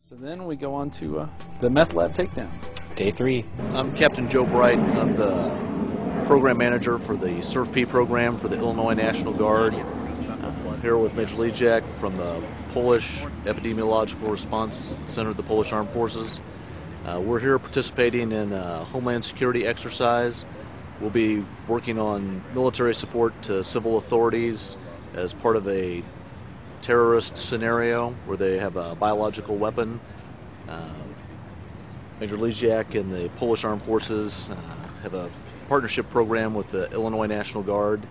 So then we go on to the meth lab takedown. Day 3. I'm Captain Joe Bright. I'm the program manager for the SURF-P program for the Illinois National Guard. I'm here with Major Lejak from the Polish Epidemiological Response Center of the Polish Armed Forces. We're here participating in a Homeland Security exercise. We'll be working on military support to civil authorities as part of a terrorist scenario where they have a biological weapon. Major Lejak and the Polish Armed Forces have a partnership program with the Illinois National Guard.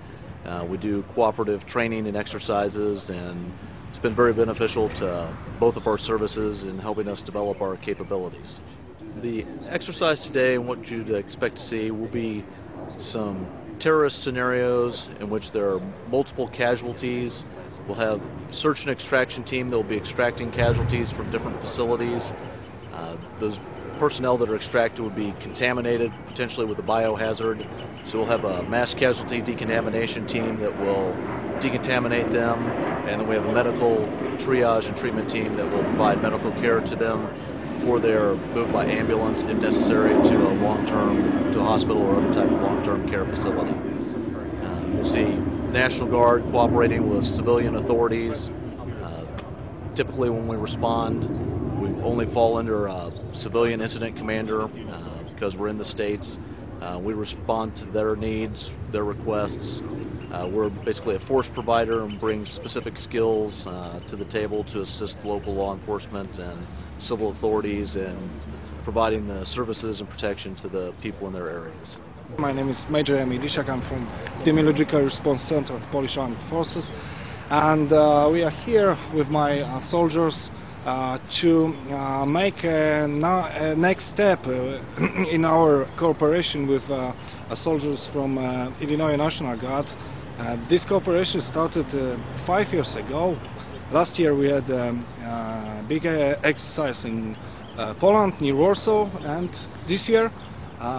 We do cooperative training and exercises, and it's been very beneficial to both of our services in helping us develop our capabilities. The exercise today and what you'd expect to see will be some terrorist scenarios in which there are multiple casualties. We'll have search and extraction team that will be extracting casualties from different facilities. Those personnel that are extracted would be contaminated, potentially with a biohazard. So we'll have a mass casualty decontamination team that will decontaminate them, and then we have a medical triage and treatment team that will provide medical care to them before they're moved by ambulance, if necessary, to a hospital or other type of long-term care facility. You'll see National Guard cooperating with civilian authorities. Typically when we respond, we only fall under a civilian incident commander because we're in the States. We respond to their needs, their requests. We're basically a force provider and bring specific skills to the table to assist local law enforcement and civil authorities in providing the services and protection to the people in their areas. My name is Major Lejak. I'm from the Military Response Center of Polish Armed Forces, and we are here with my soldiers to make a next step in our cooperation with soldiers from Illinois National Guard. This cooperation started 5 years ago. Last year we had a big exercise in Poland, near Warsaw, and this year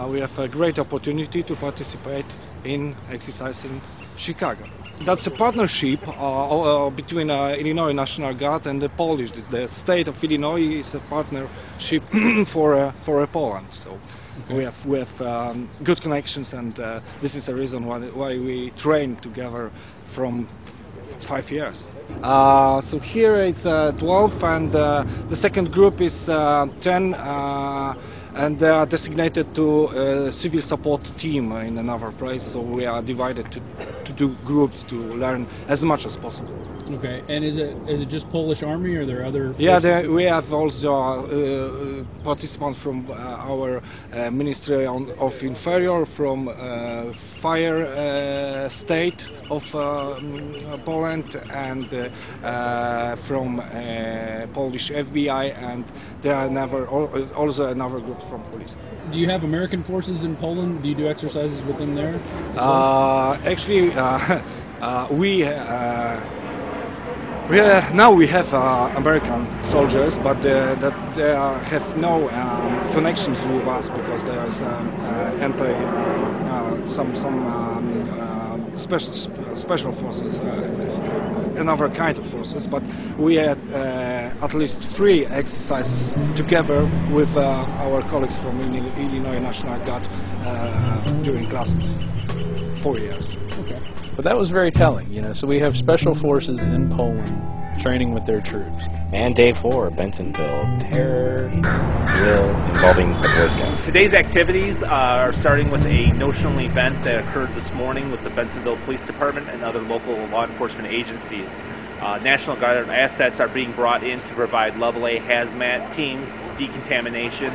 we have a great opportunity to participate in exercise in Chicago. That's a partnership between Illinois National Guard and the Polish. The state of Illinois is a partnership for Poland. So we have good connections, and this is the reason why we train together from 5 years. So here it's 12, and the second group is 10. And they are designated to a civil support team in another place, so we are divided to do groups to learn as much as possible. Okay, and is it just Polish Army, or are there other forces? Yeah, we have also participants from our Ministry of Interior, from fire state of Poland, and from Polish FBI, and there are also another group from police. Do you have American forces in Poland? Do you do exercises with them there? Actually, now we have American soldiers, but that they have no connections with us because there is special forces, another kind of forces. But we had at least 3 exercises together with our colleagues from Illinois National Guard during the last 4 years. Okay. But that was very telling, you know. So we have special forces in Poland training with their troops. And Day 4, Bensonville, terror drill involving the Boy Scouts. Today's activities are starting with a notional event that occurred this morning with the Bensonville Police Department and other local law enforcement agencies. National Guard assets are being brought in to provide level A hazmat teams, decontamination,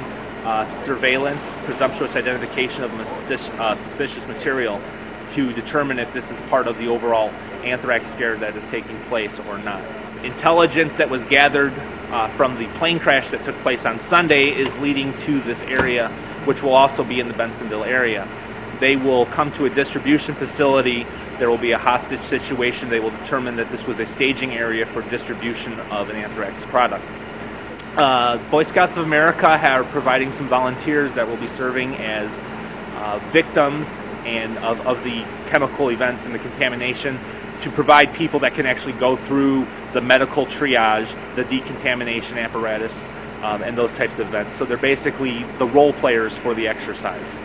surveillance, presumptuous identification of suspicious material to determine if this is part of the overall anthrax scare that is taking place or not. Intelligence that was gathered from the plane crash that took place on Sunday is leading to this area, which will also be in the Bensonville area. They will come to a distribution facility. There will be a hostage situation. They will determine that this was a staging area for distribution of an anthrax product. Boy Scouts of America are providing some volunteers that will be serving as victims and of the chemical events and the contamination to provide people that can actually go through the medical triage, the decontamination apparatus, and those types of events. So they're basically the role players for the exercise.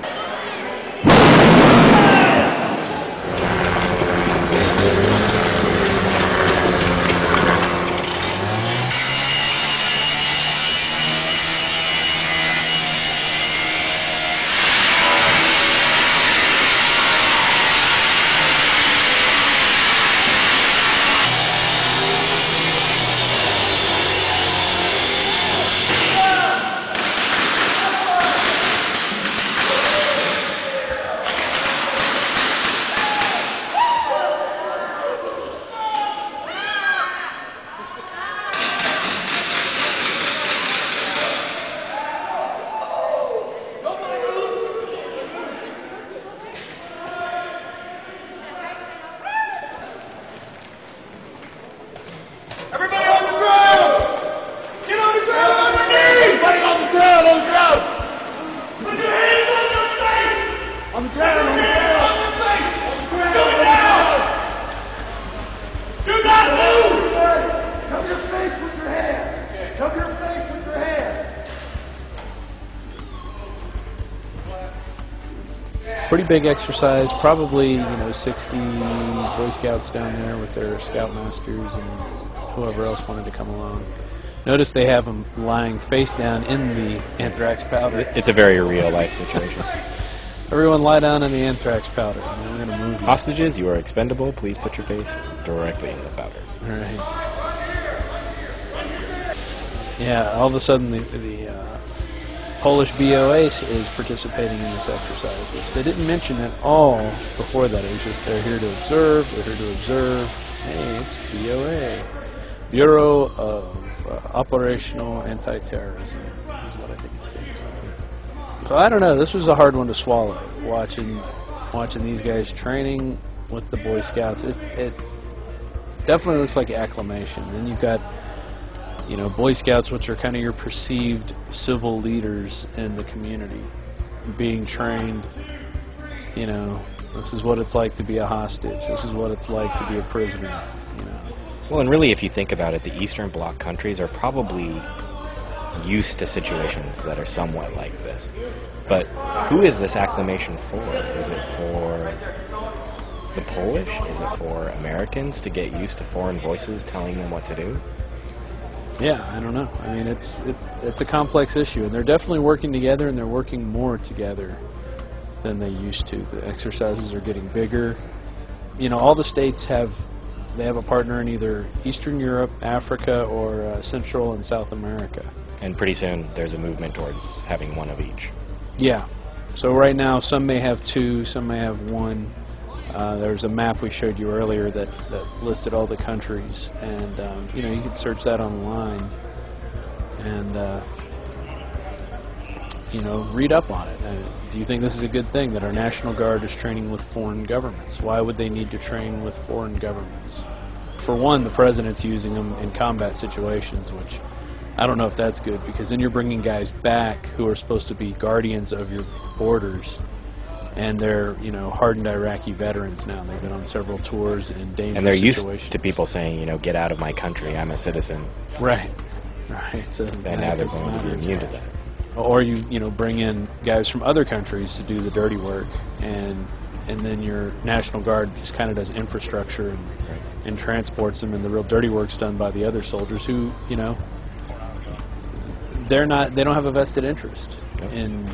Pretty big exercise, probably 60 Boy Scouts down there with their scoutmasters and whoever else wanted to come along. Notice they have them lying face down in the anthrax powder. It's a very real-life situation. Everyone lie down in the anthrax powder. We're going to move you. Hostages, you are expendable. Please put your face directly in the powder. All right. Yeah, all of a sudden the Polish BOA is participating in this exercise, which they didn't mention at all before that. It was just they're here to observe, they're here to observe. Hey, it's BOA. Bureau of Operational Anti-Terrorism is what I think it stands for. So I don't know, this was a hard one to swallow, watching these guys training with the Boy Scouts. It definitely looks like acclimation. Then you've got Boy Scouts, which are kind of your perceived civil leaders in the community, being trained, this is what it's like to be a hostage, this is what it's like to be a prisoner, Well, and really, if you think about it, the Eastern Bloc countries are probably used to situations that are somewhat like this. But who is this acclimation for? Is it for the Polish? Is it for Americans to get used to foreign voices telling them what to do? Yeah, I don't know. I mean, it's a complex issue, and they're definitely working together, and they're working more together than they used to. The exercises are getting bigger. All the states have a partner in either Eastern Europe, Africa, or Central and South America. And pretty soon, there's a movement towards having one of each. Yeah. So right now, some may have two, some may have one. There's a map we showed you earlier that listed all the countries, and you can search that online and read up on it. Do you think this is a good thing that our National Guard is training with foreign governments? Why would they need to train with foreign governments? For one, the president's using them in combat situations, which I don't know if that's good, because then you're bringing guys back who are supposed to be guardians of your borders. And they're, hardened Iraqi veterans now. They've been on several tours in dangerous situations. And they're used to people saying, get out of my country, I'm a citizen. Right. So and now they're going to be immune to that. Or you bring in guys from other countries to do the dirty work, and then your National Guard just kind of does infrastructure and transports them, and the real dirty work's done by the other soldiers who, they don't have a vested interest in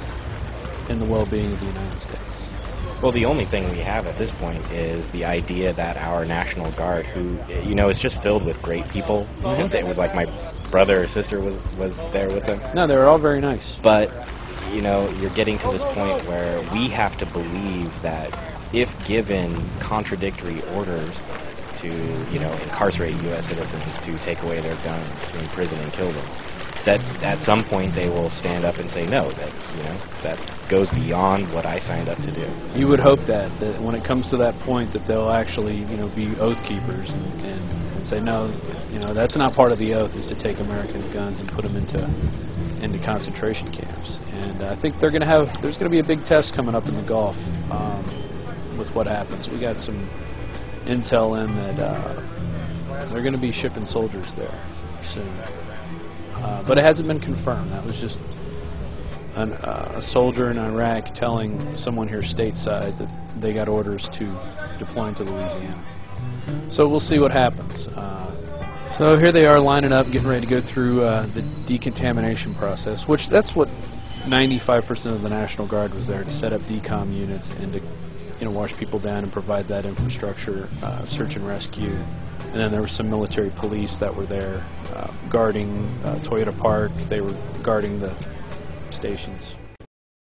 the well-being of the United States. Well, the only thing we have at this point is the idea that our National Guard, who, is just filled with great people. Mm-hmm. It was like my brother or sister was there with them. No, they were all very nice. But, you're getting to this point where we have to believe that if given contradictory orders to, incarcerate U.S. citizens, to take away their guns, to imprison and kill them, that at some point they will stand up and say no, that goes beyond what I signed up to do. You would hope that when it comes to that point that they'll actually be oath keepers and say no, that's not part of the oath, is to take Americans' guns and put them into concentration camps. And I think there's going to be a big test coming up in the Gulf with what happens. We got some intel in that they're going to be shipping soldiers there soon. But it hasn't been confirmed. That was just a soldier in Iraq telling someone here stateside that they got orders to deploy into Louisiana. So we'll see what happens. So here they are lining up, getting ready to go through the decontamination process, which that's what 95% of the National Guard was there, to set up decom units and to wash people down and provide that infrastructure, search and rescue. And then there were some military police that were there guarding Toyota Park. They were guarding the stations.